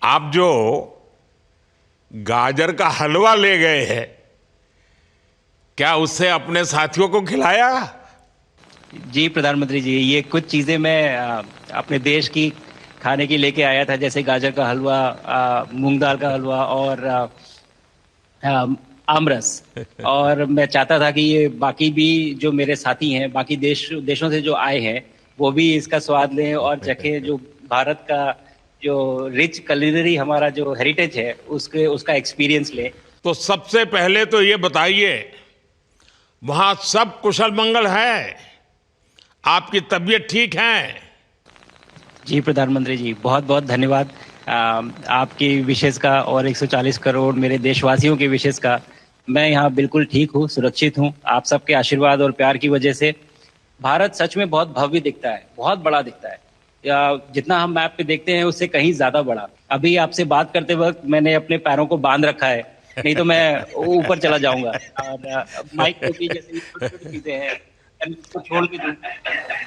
आप जो गाजर का हलवा ले गए हैं, क्या उससे अपने साथियों को खिलाया? जी प्रधानमंत्री जी, ये कुछ चीज़ें मैं अपने देश की खाने की लेके आया था, जैसे गाजर का हलवा, मूंग दाल का हलवा और आमरस। और मैं चाहता था कि ये बाकी भी जो मेरे साथी हैं, बाकी देशों से जो आए हैं, वो भी इसका स्वाद लें और चखें, जो भारत का जो रिच culinary हमारा जो हेरिटेज है उसके उसका एक्सपीरियंस लें। तो सबसे पहले तो ये बताइए, वहां सब कुशल मंगल है? आपकी तबीयत ठीक है? जी प्रधानमंत्री जी, बहुत बहुत धन्यवाद आपकी विशेष का और 140 करोड़ मेरे देशवासियों की विशेष का। मैं यहाँ बिल्कुल ठीक हूँ, सुरक्षित हूँ। आप सबके आशीर्वाद और प्यार की वजह से भारत सच में बहुत भव्य दिखता है, बहुत बड़ा दिखता है। जितना हम मैप पे देखते हैं उससे कहीं ज्यादा बड़ा। अभी आपसे बात करते वक्त मैंने अपने पैरों को बांध रखा है, नहीं तो मैं ऊपर चला जाऊंगा। और माइक को भी जैसे छोटी छोटी चीजें हैं, अगर इसको छोड़ भी दूं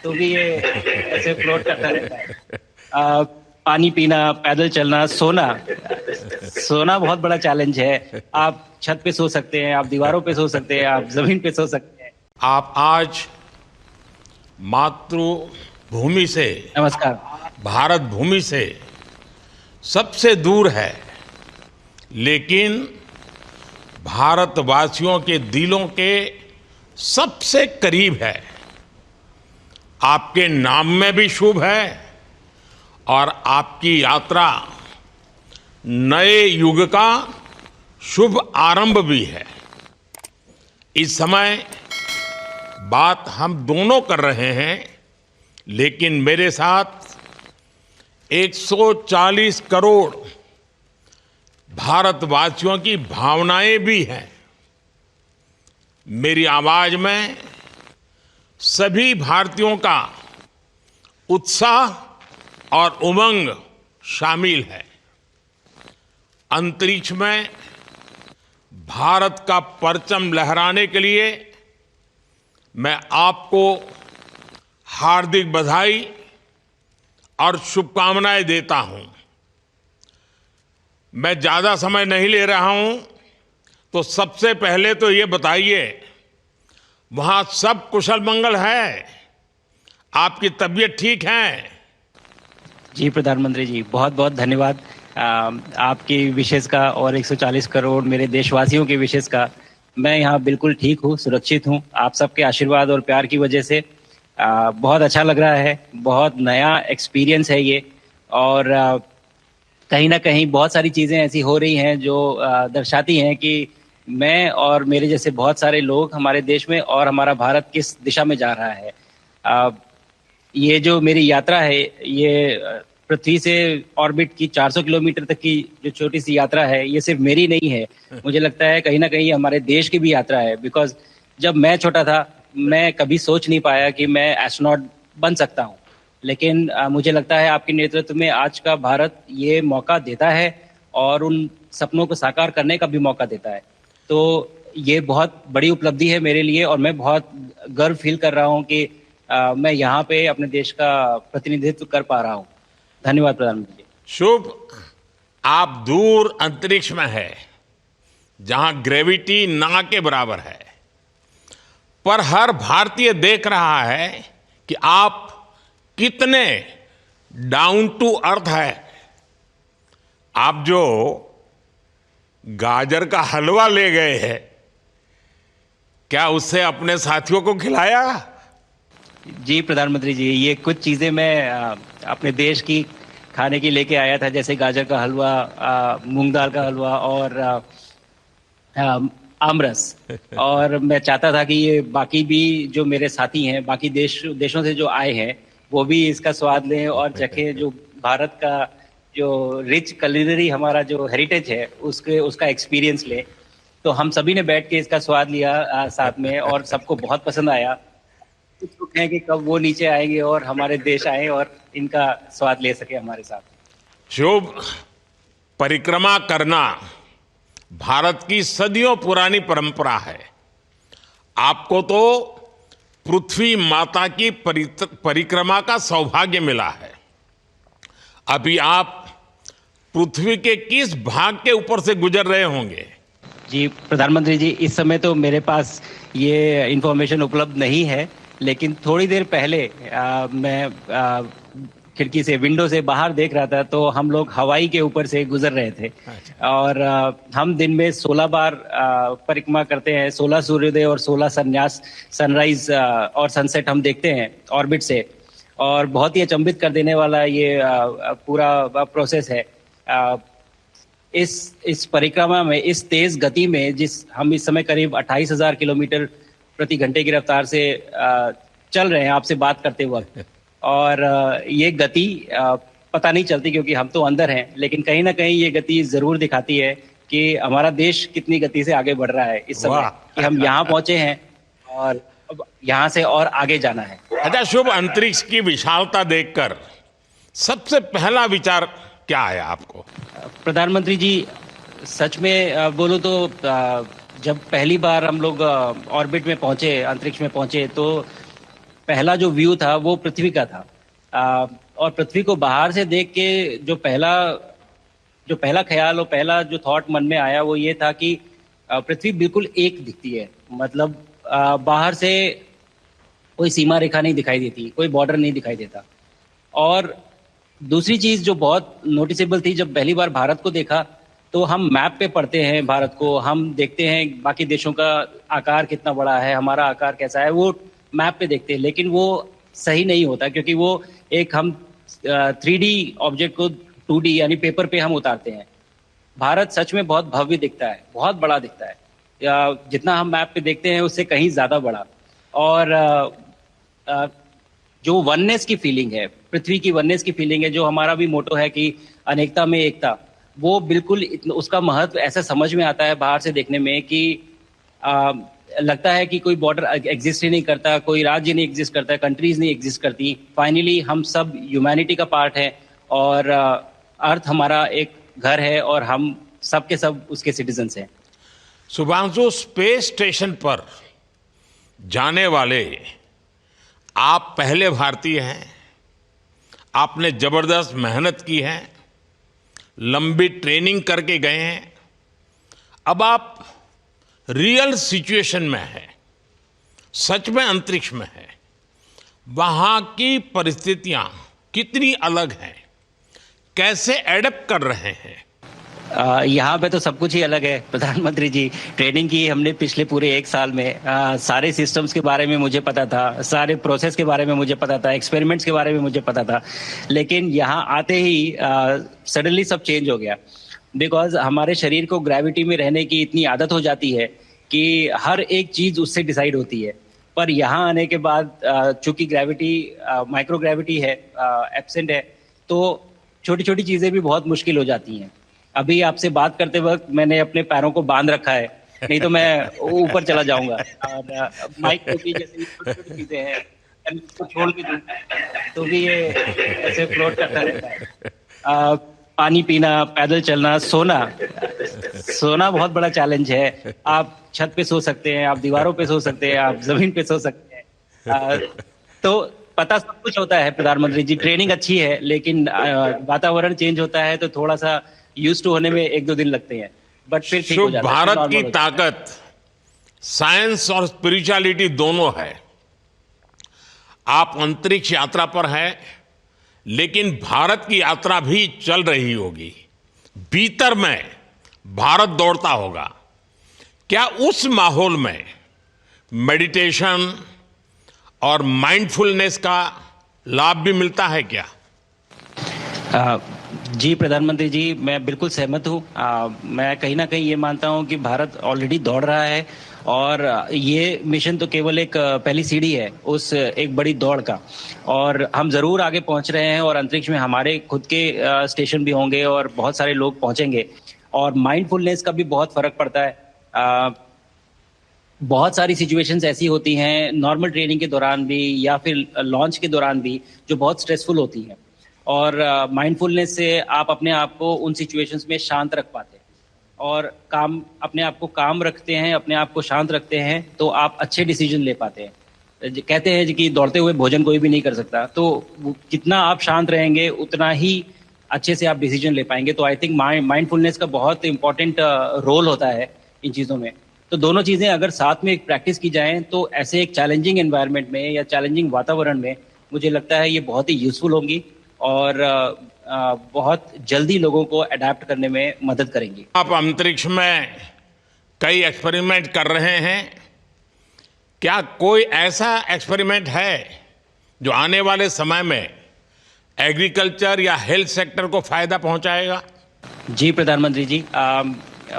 तो भी ये ऐसे फ्लोट करता रहता है। पानी पीना, पैदल चलना, सोना। सोना बहुत बड़ा चैलेंज है। आप छत पे सो सकते हैं, आप दीवारों पे सो सकते हैं, आप जमीन पे सो सकते हैं। आप आज मातृभूमि से, नमस्कार। भारत भूमि से सबसे दूर है, लेकिन भारतवासियों के दिलों के सबसे करीब है। आपके नाम में भी शुभ है और आपकी यात्रा नए युग का शुभ आरंभ भी है। इस समय बात हम दोनों कर रहे हैं, लेकिन मेरे साथ 140 करोड़ भारतवासियों की भावनाएं भी हैं। मेरी आवाज में सभी भारतीयों का उत्साह और उमंग शामिल है। अंतरिक्ष में भारत का परचम लहराने के लिए मैं आपको हार्दिक बधाई और शुभकामनाएं देता हूं। मैं ज्यादा समय नहीं ले रहा हूं, तो सबसे पहले तो ये बताइए, वहां सब कुशल मंगल है? आपकी तबीयत ठीक है? जी प्रधानमंत्री जी, बहुत बहुत धन्यवाद आपकी विशेष का और 140 करोड़ मेरे देशवासियों की विशेष का। मैं यहाँ बिल्कुल ठीक हूँ, सुरक्षित हूँ। आप सबके आशीर्वाद और प्यार की वजह से बहुत अच्छा लग रहा है। बहुत नया एक्सपीरियंस है ये। और कहीं ना कहीं बहुत सारी चीज़ें ऐसी हो रही हैं जो दर्शाती हैं कि मैं और मेरे जैसे बहुत सारे लोग हमारे देश में और हमारा भारत किस दिशा में जा रहा है। अ, ये जो मेरी यात्रा है, ये पृथ्वी से ऑर्बिट की 400 किलोमीटर तक की जो छोटी सी यात्रा है, ये सिर्फ मेरी नहीं है। मुझे लगता है कहीं ना कहीं हमारे देश की भी यात्रा है। बिकॉज जब मैं छोटा था, मैं कभी सोच नहीं पाया कि मैं एस्ट्रोनॉट बन सकता हूँ। लेकिन मुझे लगता है आपके नेतृत्व में आज का भारत ये मौका देता है और उन सपनों को साकार करने का भी मौका देता है। तो ये बहुत बड़ी उपलब्धि है मेरे लिए और मैं बहुत गर्व फील कर रहा हूँ कि मैं यहाँ पे अपने देश का प्रतिनिधित्व कर पा रहा हूँ। धन्यवाद प्रधानमंत्री जी। शुभ। आप दूर अंतरिक्ष में है, जहां ग्रेविटी ना के बराबर है, पर हर भारतीय देख रहा है कि आप कितने डाउन टू अर्थ है। आप जो गाजर का हलवा ले गए हैं, क्या उससे अपने साथियों को खिलाया? जी प्रधानमंत्री जी, ये कुछ चीज़ें मैं अपने देश की खाने की लेके आया था, जैसे गाजर का हलवा, मूंग दाल का हलवा और आमरस। और मैं चाहता था कि ये बाकी भी जो मेरे साथी हैं, बाकी देशों से जो आए हैं, वो भी इसका स्वाद लें और चखें, जो भारत का जो रिच culinary हमारा जो हेरिटेज है उसके उसका एक्सपीरियंस लें। तो हम सभी ने बैठ के इसका स्वाद लिया साथ में, और सबको बहुत पसंद आया। कुछ लोग हैं कि कब वो नीचे आएंगे और हमारे देश आए और इनका स्वाद ले सके हमारे साथ। शुभ। परिक्रमा करना भारत की सदियों पुरानी परंपरा है। आपको तो पृथ्वी माता की परिक्रमा का सौभाग्य मिला है। अभी आप पृथ्वी के किस भाग के ऊपर से गुजर रहे होंगे? जी प्रधानमंत्री जी, इस समय तो मेरे पास ये इंफॉर्मेशन उपलब्ध नहीं है, लेकिन थोड़ी देर पहले मैं खिड़की से, विंडो से बाहर देख रहा था, तो हम लोग हवाई के ऊपर से गुजर रहे थे। और हम दिन में 16 बार परिक्रमा करते हैं, 16 सूर्योदय और 16 संन्यास, सनराइज और सनसेट हम देखते हैं ऑर्बिट से। और बहुत ही अचंभित कर देने वाला ये पूरा प्रोसेस है। इस परिक्रमा में, इस तेज गति में, हम इस समय करीब 28,000 किलोमीटर प्रति घंटे की रफ्तार से चल रहे हैं आपसे बात करते वक्त। और ये गति पता नहीं चलती क्योंकि हम तो अंदर हैं, लेकिन कहीं ना कहीं ये गति जरूर दिखाती है कि हमारा देश कितनी गति से आगे बढ़ रहा है इस समय, कि हम यहाँ पहुंचे हैं और अब यहाँ से और आगे जाना है। अच्छा शुभ, अंतरिक्ष की विशालता देखकर सबसे पहला विचार क्या आया आपको? प्रधानमंत्री जी, सच में बोलूं तो जब पहली बार हम लोग ऑर्बिट में पहुंचे, अंतरिक्ष में पहुंचे, तो पहला जो व्यू था वो पृथ्वी का था। और पृथ्वी को बाहर से देख के जो पहला ख्याल और पहला जो थॉट मन में आया वो ये था कि पृथ्वी बिल्कुल एक दिखती है। मतलब बाहर से कोई सीमा रेखा नहीं दिखाई देती, कोई बॉर्डर नहीं दिखाई देता। और दूसरी चीज जो बहुत नोटिसेबल थी, जब पहली बार भारत को देखा तो हम मैप पे पढ़ते हैं भारत को, हम देखते हैं बाकी देशों का आकार कितना बड़ा है, हमारा आकार कैसा है, वो मैप पे देखते हैं। लेकिन वो सही नहीं होता क्योंकि वो हम 3D ऑब्जेक्ट को 2D यानी पेपर पे हम उतारते हैं। भारत सच में बहुत भव्य दिखता है, बहुत बड़ा दिखता है, जितना हम मैप पे देखते हैं उससे कहीं ज्यादा बड़ा। और जो वननेस की फीलिंग है, पृथ्वी की वननेस की फीलिंग है, जो हमारा भी मोटो है कि अनेकता में एकता, वो बिल्कुल उसका महत्व ऐसा समझ में आता है बाहर से देखने में कि लगता है कि कोई बॉर्डर एग्जिस्ट ही नहीं करता, कोई राज्य नहीं एग्जिस्ट करता, कंट्रीज नहीं एग्जिस्ट करती। फाइनली हम सब ह्यूमैनिटी का पार्ट है और अर्थ हमारा एक घर है और हम सब के सब उसके सिटीजन्स हैं। शुभांशु, स्पेस स्टेशन पर जाने वाले आप पहले भारतीय हैं। आपने जबरदस्त मेहनत की है, लंबी ट्रेनिंग करके गए हैं। अब आप रियल सिचुएशन में है, सच में अंतरिक्ष में है। वहां की परिस्थितियां कितनी अलग हैं, कैसे एडप्ट कर रहे हैं? यहाँ पे तो सब कुछ ही अलग है प्रधानमंत्री जी। ट्रेनिंग की हमने पिछले पूरे 1 साल में। सारे सिस्टम्स के बारे में मुझे पता था, सारे प्रोसेस के बारे में मुझे पता था, एक्सपेरिमेंट्स के बारे में मुझे पता था। लेकिन यहाँ आते ही सडनली सब चेंज हो गया। बिकॉज हमारे शरीर को ग्रेविटी में रहने की इतनी आदत हो जाती है कि हर एक चीज उससे डिसाइड होती है। पर यहाँ आने के बाद चूंकि ग्रेविटी माइक्रो ग्रेविटी है, एब्सेंट है, तो छोटी छोटी चीजें भी बहुत मुश्किल हो जाती हैं। अभी आपसे बात करते वक्त मैंने अपने पैरों को बांध रखा है, नहीं तो मैं ऊपर चला जाऊंगा। और माइक पे भी जैसे छोटी छोटी चीजें हैं, इसको छोड़ भी दूं तो भी ये ऐसे फ्लोट करता रहता है। पानी पीना, पैदल चलना, सोना बहुत बड़ा चैलेंज है। आप छत पे सो सकते हैं, आप दीवारों पे सो सकते हैं, आप जमीन पे सो सकते हैं। तो पता सब कुछ होता है प्रधानमंत्री जी, ट्रेनिंग अच्छी है, लेकिन वातावरण चेंज होता है तो थोड़ा सा यूज्ड टू होने में 1-2 दिन लगते हैं, बट फिर ठीक हो जाता है। भारत की ताकत साइंस और स्पिरिचुअलिटी दोनों है। आप अंतरिक्ष यात्रा पर हैं, लेकिन भारत की यात्रा भी चल रही होगी। भीतर में भारत दौड़ता होगा। क्या उस माहौल में मेडिटेशन और माइंडफुलनेस का लाभ भी मिलता है क्या? जी प्रधानमंत्री जी, मैं बिल्कुल सहमत हूँ। मैं कहीं ना कहीं ये मानता हूँ कि भारत ऑलरेडी दौड़ रहा है और ये मिशन तो केवल एक पहली सीढ़ी है उस एक बड़ी दौड़ का। और हम जरूर आगे पहुंच रहे हैं और अंतरिक्ष में हमारे खुद के स्टेशन भी होंगे और बहुत सारे लोग पहुंचेंगे। और माइंडफुलनेस का भी बहुत फर्क पड़ता है। बहुत सारी सिचुएशंस ऐसी होती हैं नॉर्मल ट्रेनिंग के दौरान भी या फिर लॉन्च के दौरान भी, जो बहुत स्ट्रेसफुल होती हैं। और माइंडफुलनेस से आप अपने आप को उन सिचुएशंस में शांत रख पाते हैं और अपने आप को काम रखते हैं, अपने आप को शांत रखते हैं, तो आप अच्छे डिसीजन ले पाते हैं। कहते हैं कि दौड़ते हुए भोजन कोई भी नहीं कर सकता, तो जितना आप शांत रहेंगे उतना ही अच्छे से आप डिसीजन ले पाएंगे। तो आई थिंक माइंडफुलनेस का बहुत इंपॉर्टेंट रोल होता है इन चीज़ों में। तो दोनों चीज़ें अगर साथ में एक प्रैक्टिस की जाएं तो ऐसे एक चैलेंजिंग एनवायरनमेंट में या चैलेंजिंग वातावरण में मुझे लगता है ये बहुत ही यूजफुल होंगी और बहुत जल्दी लोगों को अडेप्ट करने में मदद करेंगी। आप अंतरिक्ष में कई एक्सपेरिमेंट कर रहे हैं। क्या कोई ऐसा एक्सपेरिमेंट है जो आने वाले समय में एग्रीकल्चर या हेल्थ सेक्टर को फायदा पहुंचाएगा? जी प्रधानमंत्री जी,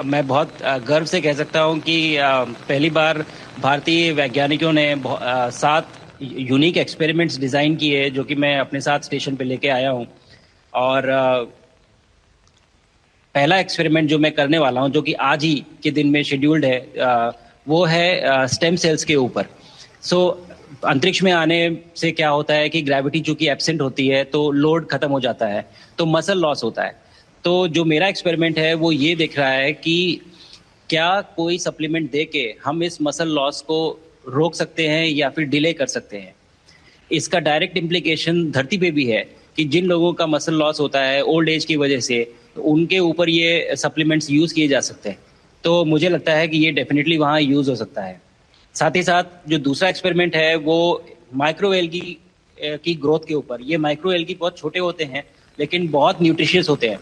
मैं बहुत गर्व से कह सकता हूं कि पहली बार भारतीय वैज्ञानिकों ने 7 यूनिक एक्सपेरिमेंट्स डिज़ाइन किए जो कि मैं अपने साथ स्टेशन पे लेके आया हूं। और पहला एक्सपेरिमेंट जो मैं करने वाला हूं, जो कि आज ही के दिन में शेड्यूल्ड है, वो है स्टेम सेल्स के ऊपर। सो अंतरिक्ष में आने से क्या होता है कि ग्रेविटी चूंकि एब्सेंट होती है तो लोड खत्म हो जाता है, तो मसल लॉस होता है। तो जो मेरा एक्सपेरिमेंट है वो ये देख रहा है कि क्या कोई सप्लीमेंट दे के हम इस मसल लॉस को रोक सकते हैं या फिर डिले कर सकते हैं। इसका डायरेक्ट इम्प्लीकेशन धरती पे भी है कि जिन लोगों का मसल लॉस होता है ओल्ड एज की वजह से, तो उनके ऊपर ये सप्लीमेंट्स यूज़ किए जा सकते हैं। तो मुझे लगता है कि ये डेफिनेटली वहाँ यूज़ हो सकता है। साथ ही साथ जो दूसरा एक्सपेरिमेंट है वो माइक्रो एल्गी की ग्रोथ के ऊपर। ये माइक्रो एल्गी बहुत छोटे होते हैं लेकिन बहुत न्यूट्रिशियस होते हैं।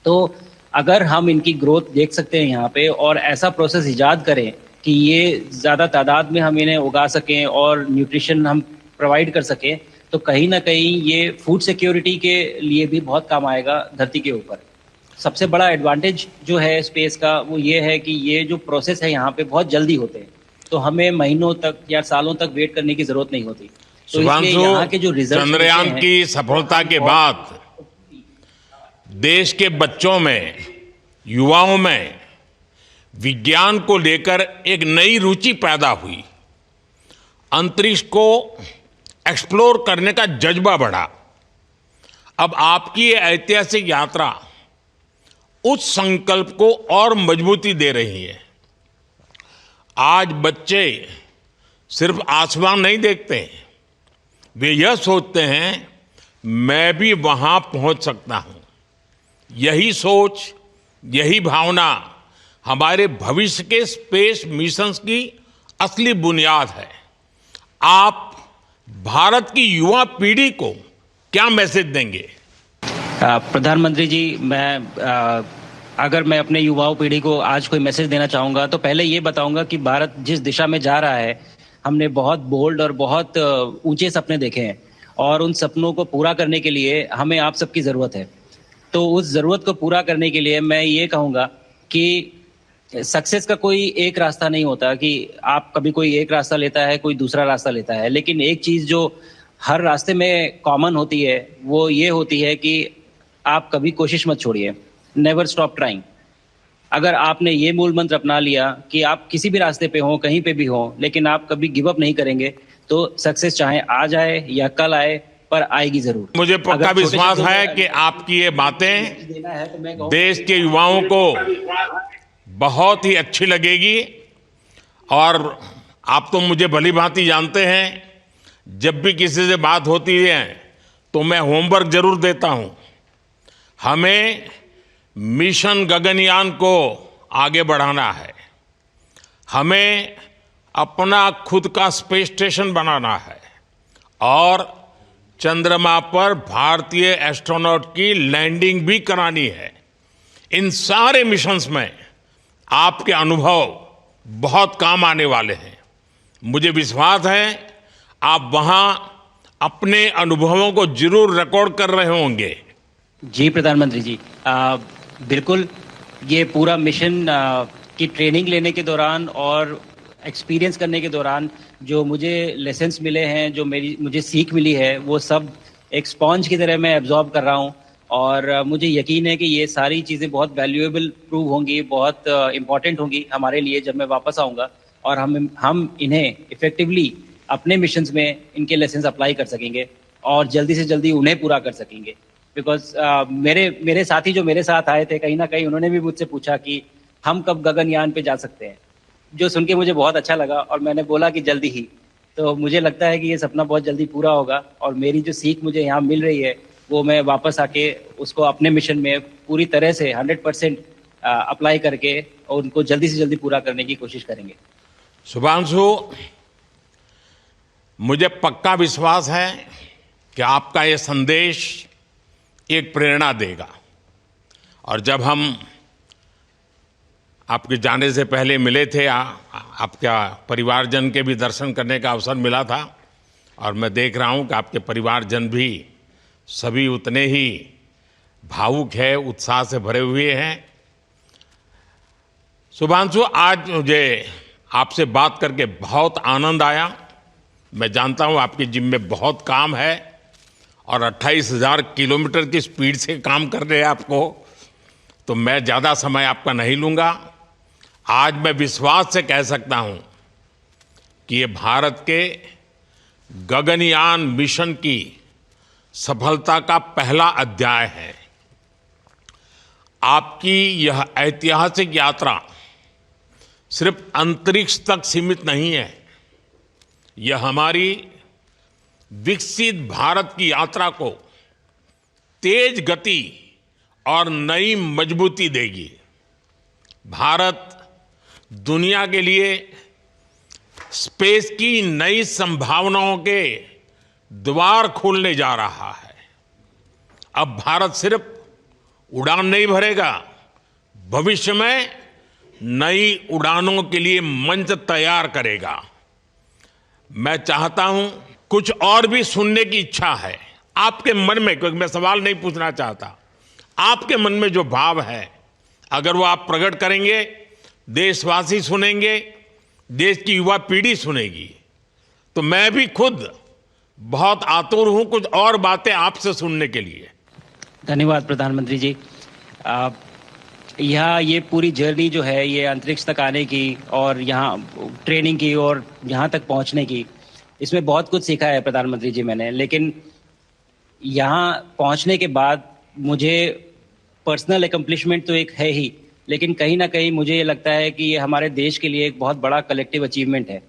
तो अगर हम इनकी ग्रोथ देख सकते हैं यहाँ पे और ऐसा प्रोसेस इजाद करें कि ये ज़्यादा तादाद में हम इन्हें उगा सकें और न्यूट्रिशन हम प्रोवाइड कर सकें, तो कहीं ना कहीं ये फूड सिक्योरिटी के लिए भी बहुत काम आएगा धरती के ऊपर। सबसे बड़ा एडवांटेज जो है स्पेस का वो ये है कि ये जो प्रोसेस है यहाँ पे बहुत जल्दी होते हैं, तो हमें महीनों तक या सालों तक वेट करने की जरूरत नहीं होती। तो इसलिए यहाँ के जो रिजल्ट चंद्रयान की सफलता के बाद देश के बच्चों में, युवाओं में विज्ञान को लेकर एक नई रुचि पैदा हुई। अंतरिक्ष को एक्सप्लोर करने का जज्बा बढ़ा। अब आपकी ये ऐतिहासिक यात्रा उस संकल्प को और मजबूती दे रही है। आज बच्चे सिर्फ आसमान नहीं देखते, वे यह सोचते हैं मैं भी वहां पहुंच सकता हूं। यही सोच, यही भावना हमारे भविष्य के स्पेस मिशंस की असली बुनियाद है। आप भारत की युवा पीढ़ी को क्या मैसेज देंगे? प्रधानमंत्री जी, अगर मैं अपने युवाओं पीढ़ी को आज कोई मैसेज देना चाहूँगा तो पहले ये बताऊँगा कि भारत जिस दिशा में जा रहा है, हमने बहुत बोल्ड और बहुत ऊंचे सपने देखे हैं और उन सपनों को पूरा करने के लिए हमें आप सबकी ज़रूरत है। तो उस ज़रूरत को पूरा करने के लिए मैं ये कहूँगा कि सक्सेस का कोई एक रास्ता नहीं होता कि आप कभी कोई एक रास्ता लेता है, कोई दूसरा रास्ता लेता है। लेकिन एक चीज़ जो हर रास्ते में कॉमन होती है वो ये होती है कि आप कभी कोशिश मत छोड़िए, नेवर स्टॉप ट्राइंग। अगर आपने ये मूल मंत्र अपना लिया कि आप किसी भी रास्ते पे हो, कहीं पे भी हो, लेकिन आप कभी गिव अप नहीं करेंगे, तो सक्सेस चाहे आज आए या कल आए पर आएगी जरूर। मुझे पक्का विश्वास है कि आपकी ये बातें देश के युवाओं को बहुत ही अच्छी लगेगी। और आप तो मुझे भली भांति जानते हैं, जब भी किसी से बात होती है तो मैं होमवर्क जरूर देता हूं। हमें मिशन गगनयान को आगे बढ़ाना है, हमें अपना खुद का स्पेस स्टेशन बनाना है और चंद्रमा पर भारतीय एस्ट्रोनॉट की लैंडिंग भी करानी है। इन सारे मिशंस में आपके अनुभव बहुत काम आने वाले हैं। मुझे विश्वास है आप वहां अपने अनुभवों को जरूर रिकॉर्ड कर रहे होंगे। जी प्रधानमंत्री जी, बिल्कुल। ये पूरा मिशन की ट्रेनिंग लेने के दौरान और एक्सपीरियंस करने के दौरान जो मुझे लेसन्स मिले हैं, जो मुझे सीख मिली है, वो सब एक स्पॉन्ज की तरह मैं एब्जॉर्ब कर रहा हूँ। और मुझे यकीन है कि ये सारी चीज़ें बहुत वैल्यूएबल प्रूव होंगी, बहुत इम्पॉर्टेंट होंगी हमारे लिए जब मैं वापस आऊँगा। और हम इन्हें इफ़ेक्टिवली अपने मिशंस में इनके लेसन्स अप्लाई कर सकेंगे और जल्दी से जल्दी उन्हें पूरा कर सकेंगे। बिकॉज मेरे साथी जो मेरे साथ आए थे, कहीं ना कहीं उन्होंने भी मुझसे पूछा कि हम कब गगनयान पे जा सकते हैं, जो सुन के मुझे बहुत अच्छा लगा और मैंने बोला कि जल्दी ही। तो मुझे लगता है कि ये सपना बहुत जल्दी पूरा होगा और मेरी जो सीख मुझे यहाँ मिल रही है वो मैं वापस आके उसको अपने मिशन में पूरी तरह से 100% अप्लाई करके और उनको जल्दी से जल्दी पूरा करने की कोशिश करेंगे। शुभांशु, मुझे पक्का विश्वास है कि आपका ये संदेश एक प्रेरणा देगा। और जब हम आपके जाने से पहले मिले थे, आपका परिवारजन के भी दर्शन करने का अवसर मिला था, और मैं देख रहा हूं कि आपके परिवारजन भी सभी उतने ही भावुक है, उत्साह से भरे हुए हैं। शुभांशु, आज मुझे आपसे बात करके बहुत आनंद आया। मैं जानता हूं आपकी जिम में बहुत काम है और 28,000 किलोमीटर की स्पीड से काम कर रहे हैं आपको, तो मैं ज़्यादा समय आपका नहीं लूँगा। आज मैं विश्वास से कह सकता हूं कि ये भारत के गगनयान मिशन की सफलता का पहला अध्याय है। आपकी यह ऐतिहासिक यात्रा सिर्फ अंतरिक्ष तक सीमित नहीं है, यह हमारी विकसित भारत की यात्रा को तेज गति और नई मजबूती देगी। भारत दुनिया के लिए स्पेस की नई संभावनाओं के द्वार खोलने जा रहा है। अब भारत सिर्फ उड़ान नहीं भरेगा, भविष्य में नई उड़ानों के लिए मंच तैयार करेगा। मैं चाहता हूं, कुछ और भी सुनने की इच्छा है आपके मन में, क्योंकि मैं सवाल नहीं पूछना चाहता, आपके मन में जो भाव है अगर वो आप प्रकट करेंगे, देशवासी सुनेंगे, देश की युवा पीढ़ी सुनेगी, तो मैं भी खुद बहुत आतुर हूं कुछ और बातें आपसे सुनने के लिए। धन्यवाद प्रधानमंत्री जी। यहाँ ये पूरी जर्नी जो है, ये अंतरिक्ष तक आने की और यहाँ ट्रेनिंग की और यहाँ तक पहुँचने की, इसमें बहुत कुछ सीखा है प्रधानमंत्री जी मैंने। लेकिन यहाँ पहुँचने के बाद मुझे पर्सनल एकम्प्लिशमेंट तो एक है ही, लेकिन कहीं ना कहीं मुझे ये लगता है कि ये हमारे देश के लिए एक बहुत बड़ा कलेक्टिव अचीवमेंट है।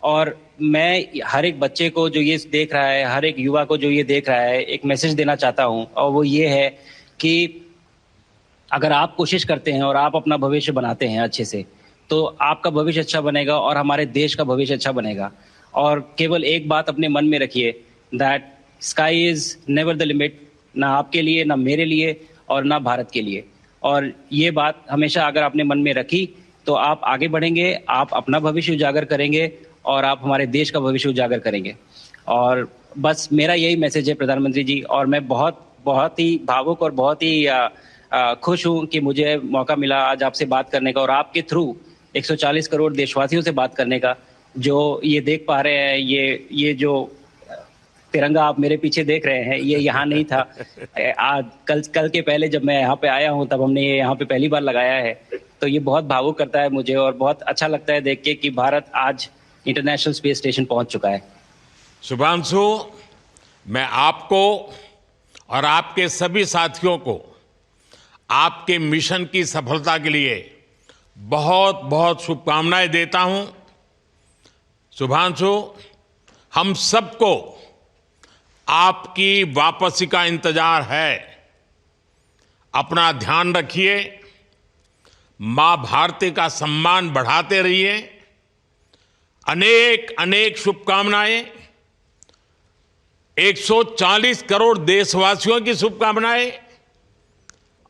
और मैं हर एक बच्चे को जो ये देख रहा है, हर एक युवा को जो ये देख रहा है, एक मैसेज देना चाहता हूँ, और वो ये है कि अगर आप कोशिश करते हैं और आप अपना भविष्य बनाते हैं अच्छे से, तो आपका भविष्य अच्छा बनेगा और हमारे देश का भविष्य अच्छा बनेगा। और केवल एक बात अपने मन में रखिए, that sky is never the limit, ना आपके लिए, ना मेरे लिए और ना भारत के लिए। और ये बात हमेशा अगर आपने मन में रखी तो आप आगे बढ़ेंगे, आप अपना भविष्य उजागर करेंगे और आप हमारे देश का भविष्य उजागर करेंगे। और बस मेरा यही मैसेज है प्रधानमंत्री जी। और मैं बहुत ही भावुक और बहुत ही खुश हूँ कि मुझे मौका मिला आज आपसे बात करने का और आपके थ्रू 140 करोड़ देशवासियों से बात करने का। जो ये देख पा रहे हैं, ये जो तिरंगा आप मेरे पीछे देख रहे हैं, ये यहाँ नहीं था। आज कल के पहले जब मैं यहाँ पे आया हूँ, तब हमने ये यहाँ पे पहली बार लगाया है। तो ये बहुत भावुक करता है मुझे और बहुत अच्छा लगता है देख के कि भारत आज इंटरनेशनल स्पेस स्टेशन पहुँच चुका है। शुभांशु, मैं आपको और आपके सभी साथियों को आपके मिशन की सफलता के लिए बहुत बहुत शुभकामनाएं देता हूं। शुभांशु, हम सबको आपकी वापसी का इंतजार है। अपना ध्यान रखिए, मां भारती का सम्मान बढ़ाते रहिए। अनेक अनेक शुभकामनाएं, 140 करोड़ देशवासियों की शुभकामनाएं,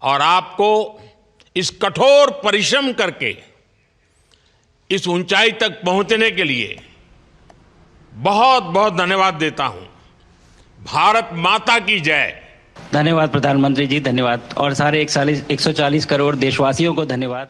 और आपको इस कठोर परिश्रम करके इस ऊंचाई तक पहुंचने के लिए बहुत बहुत धन्यवाद देता हूं। भारत माता की जय। धन्यवाद प्रधानमंत्री जी, धन्यवाद। और सारे 140 करोड़ देशवासियों को धन्यवाद।